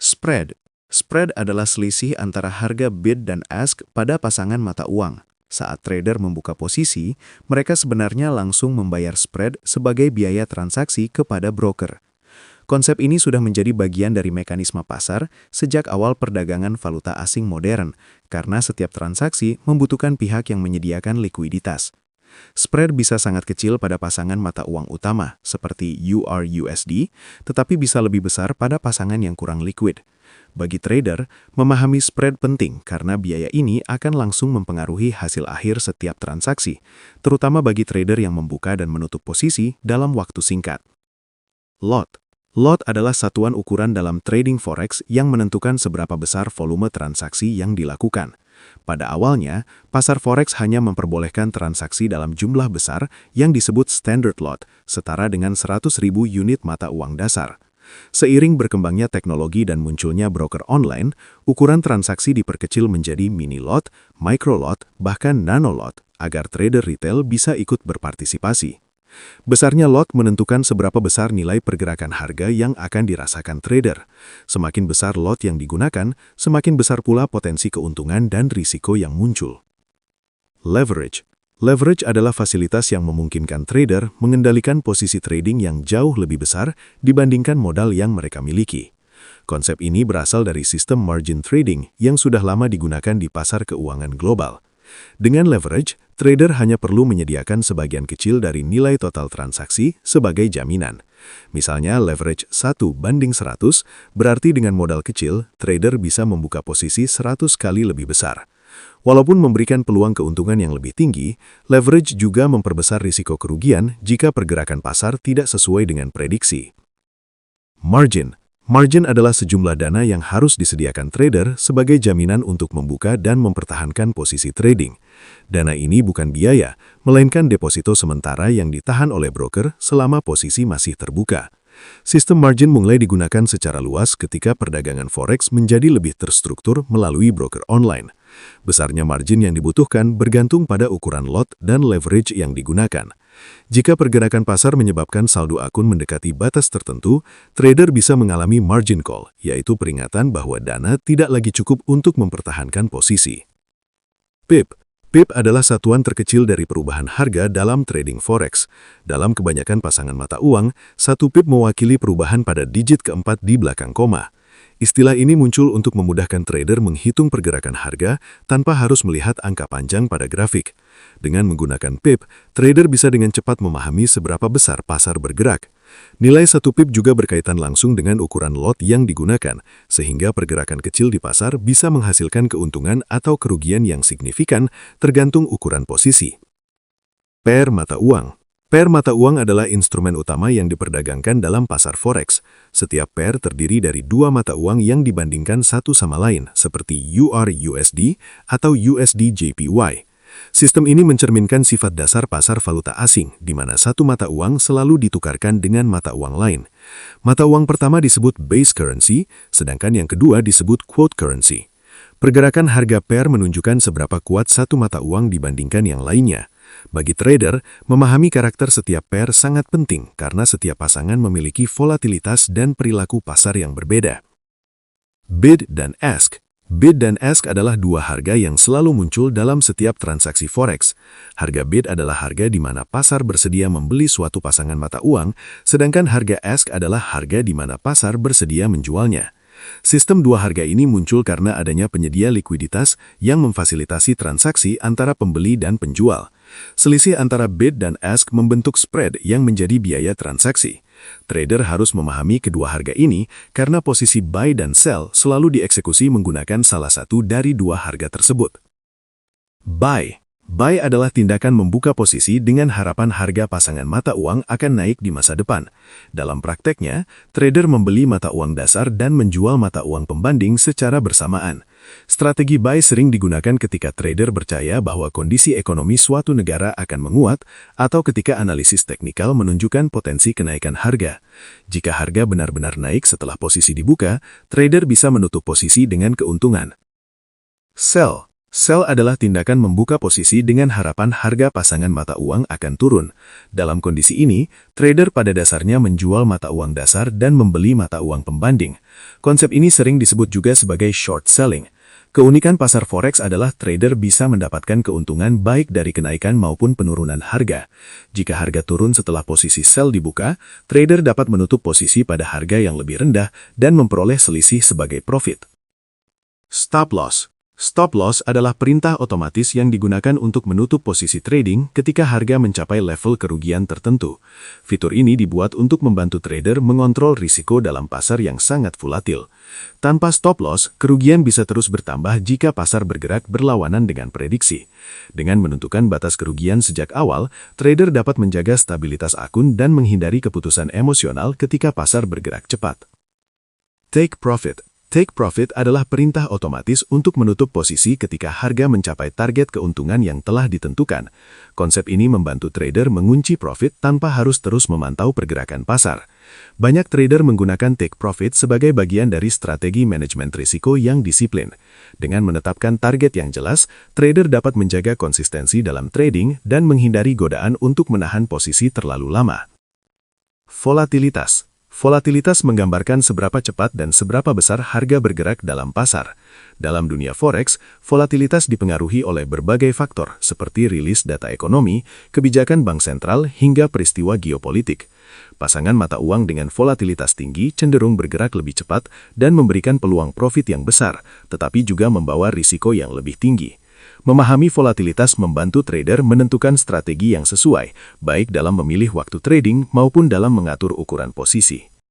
Spread. Spread adalah selisih antara harga bid dan ask pada pasangan mata uang. Saat trader membuka posisi, mereka sebenarnya langsung membayar spread sebagai biaya transaksi kepada broker. Konsep ini sudah menjadi bagian dari mekanisme pasar sejak awal perdagangan valuta asing modern, karena setiap transaksi membutuhkan pihak yang menyediakan likuiditas. Spread bisa sangat kecil pada pasangan mata uang utama, seperti EUR/USD, tetapi bisa lebih besar pada pasangan yang kurang liquid. Bagi trader, memahami spread penting karena biaya ini akan langsung mempengaruhi hasil akhir setiap transaksi, terutama bagi trader yang membuka dan menutup posisi dalam waktu singkat. Lot. Lot adalah satuan ukuran dalam trading forex yang menentukan seberapa besar volume transaksi yang dilakukan. Pada awalnya, pasar forex hanya memperbolehkan transaksi dalam jumlah besar yang disebut standard lot, setara dengan 100.000 unit mata uang dasar. Seiring berkembangnya teknologi dan munculnya broker online, ukuran transaksi diperkecil menjadi mini lot, micro lot, bahkan nano lot, agar trader retail bisa ikut berpartisipasi. Besarnya lot menentukan seberapa besar nilai pergerakan harga yang akan dirasakan trader. Semakin besar lot yang digunakan, semakin besar pula potensi keuntungan dan risiko yang muncul. Leverage. Leverage adalah fasilitas yang memungkinkan trader mengendalikan posisi trading yang jauh lebih besar dibandingkan modal yang mereka miliki. Konsep ini berasal dari sistem margin trading yang sudah lama digunakan di pasar keuangan global. Dengan leverage, trader hanya perlu menyediakan sebagian kecil dari nilai total transaksi sebagai jaminan. Misalnya leverage 1:100, berarti dengan modal kecil, trader bisa membuka posisi 100 kali lebih besar. Walaupun memberikan peluang keuntungan yang lebih tinggi, leverage juga memperbesar risiko kerugian jika pergerakan pasar tidak sesuai dengan prediksi. Margin. Margin adalah sejumlah dana yang harus disediakan trader sebagai jaminan untuk membuka dan mempertahankan posisi trading. Dana ini bukan biaya, melainkan deposito sementara yang ditahan oleh broker selama posisi masih terbuka. Sistem margin mulai digunakan secara luas ketika perdagangan forex menjadi lebih terstruktur melalui broker online. Besarnya margin yang dibutuhkan bergantung pada ukuran lot dan leverage yang digunakan. Jika pergerakan pasar menyebabkan saldo akun mendekati batas tertentu, trader bisa mengalami margin call, yaitu peringatan bahwa dana tidak lagi cukup untuk mempertahankan posisi. PIP. PIP adalah satuan terkecil dari perubahan harga dalam trading forex. Dalam kebanyakan pasangan mata uang, satu PIP mewakili perubahan pada digit keempat di belakang koma. Istilah ini muncul untuk memudahkan trader menghitung pergerakan harga tanpa harus melihat angka panjang pada grafik. Dengan menggunakan PIP, trader bisa dengan cepat memahami seberapa besar pasar bergerak. Nilai satu PIP juga berkaitan langsung dengan ukuran lot yang digunakan, sehingga pergerakan kecil di pasar bisa menghasilkan keuntungan atau kerugian yang signifikan tergantung ukuran posisi. Pair mata uang. Pair mata uang adalah instrumen utama yang diperdagangkan dalam pasar forex. Setiap pair terdiri dari dua mata uang yang dibandingkan satu sama lain, seperti EUR/USD atau USD/JPY. Sistem ini mencerminkan sifat dasar pasar valuta asing, di mana satu mata uang selalu ditukarkan dengan mata uang lain. Mata uang pertama disebut base currency, sedangkan yang kedua disebut quote currency. Pergerakan harga pair menunjukkan seberapa kuat satu mata uang dibandingkan yang lainnya. Bagi trader, memahami karakter setiap pair sangat penting karena setiap pasangan memiliki volatilitas dan perilaku pasar yang berbeda. Bid dan ask. Bid dan ask adalah dua harga yang selalu muncul dalam setiap transaksi forex. Harga bid adalah harga di mana pasar bersedia membeli suatu pasangan mata uang, sedangkan harga ask adalah harga di mana pasar bersedia menjualnya. Sistem dua harga ini muncul karena adanya penyedia likuiditas yang memfasilitasi transaksi antara pembeli dan penjual. Selisih antara bid dan ask membentuk spread yang menjadi biaya transaksi. Trader harus memahami kedua harga ini karena posisi buy dan sell selalu dieksekusi menggunakan salah satu dari dua harga tersebut. Buy. Buy adalah tindakan membuka posisi dengan harapan harga pasangan mata uang akan naik di masa depan. Dalam prakteknya, trader membeli mata uang dasar dan menjual mata uang pembanding secara bersamaan. Strategi buy sering digunakan ketika trader percaya bahwa kondisi ekonomi suatu negara akan menguat atau ketika analisis teknikal menunjukkan potensi kenaikan harga. Jika harga benar-benar naik setelah posisi dibuka, trader bisa menutup posisi dengan keuntungan. Sell. Sell adalah tindakan membuka posisi dengan harapan harga pasangan mata uang akan turun. Dalam kondisi ini, trader pada dasarnya menjual mata uang dasar dan membeli mata uang pembanding. Konsep ini sering disebut juga sebagai short selling. Keunikan pasar forex adalah trader bisa mendapatkan keuntungan baik dari kenaikan maupun penurunan harga. Jika harga turun setelah posisi sell dibuka, trader dapat menutup posisi pada harga yang lebih rendah dan memperoleh selisih sebagai profit. Stop loss. Stop loss adalah perintah otomatis yang digunakan untuk menutup posisi trading ketika harga mencapai level kerugian tertentu. Fitur ini dibuat untuk membantu trader mengontrol risiko dalam pasar yang sangat volatil. Tanpa stop loss, kerugian bisa terus bertambah jika pasar bergerak berlawanan dengan prediksi. Dengan menentukan batas kerugian sejak awal, trader dapat menjaga stabilitas akun dan menghindari keputusan emosional ketika pasar bergerak cepat. Take profit. Take profit adalah perintah otomatis untuk menutup posisi ketika harga mencapai target keuntungan yang telah ditentukan. Konsep ini membantu trader mengunci profit tanpa harus terus memantau pergerakan pasar. Banyak trader menggunakan take profit sebagai bagian dari strategi manajemen risiko yang disiplin. Dengan menetapkan target yang jelas, trader dapat menjaga konsistensi dalam trading dan menghindari godaan untuk menahan posisi terlalu lama. Volatilitas. Volatilitas menggambarkan seberapa cepat dan seberapa besar harga bergerak dalam pasar. Dalam dunia forex, volatilitas dipengaruhi oleh berbagai faktor seperti rilis data ekonomi, kebijakan bank sentral, hingga peristiwa geopolitik. Pasangan mata uang dengan volatilitas tinggi cenderung bergerak lebih cepat dan memberikan peluang profit yang besar, tetapi juga membawa risiko yang lebih tinggi. Memahami volatilitas membantu trader menentukan strategi yang sesuai, baik dalam memilih waktu trading maupun dalam mengatur ukuran posisi.